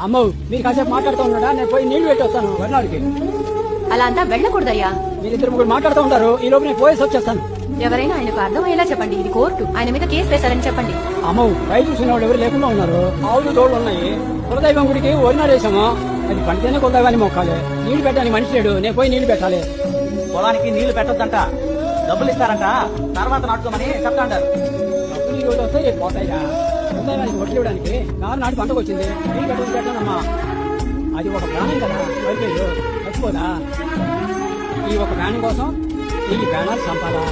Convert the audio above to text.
అమ్మో మీరు కాసేపు మాట్లాడుతూ ఉన్నాడా, నేను పోయి నీళ్లు పెట్టి వస్తాను వరినాడికి. అలా అంతా వెళ్ళకూడదయ్యా. మీరిద్దరు ముగ్గురు మాట్లాడుతూ ఉంటారు, ఈ లోపు నేను పోయేసి వచ్చేస్తాను. ఎవరైనా ఆయనకు అర్థమయ్యేలా చెప్పండి, ఇది కోర్టు, ఆయన మీద కేసు వేశారని చెప్పండి. అమ్మో రైతు చూసిన వాళ్ళు ఎవరు లేకుండా ఉన్నారు. ఆవులు తోడు ఉన్నాయి. కులదైవం గుడికి వరినాడు వేసాము, అది పండితేనే కులదైవాన్ని మొక్కాలి. నీళ్లు పెట్టడానికి మనిషి లేడు, నేను పోయి నీళ్లు పెట్టాలి. పొలానికి నీళ్లు పెట్టొద్దంట, డబ్బులు ఇస్తారంట, తర్వాత నాటుకోమని చెప్తా అంటారు. డబ్బులు ఈ రోజు వస్తే రేపు పోతాయిగా. కులదైవానికి ఒట్లు ఇవ్వడానికి నారు నాటి పంటకు వచ్చింది, నీళ్ళు పెట్టడం పెట్టానమ్మా. అది ఒక ప్రాణం కదా, వైద్యులు చచ్చిపోదా? ఈ ఒక ప్రాణం కోసం ఈ ప్రాణాలు చంపాలా?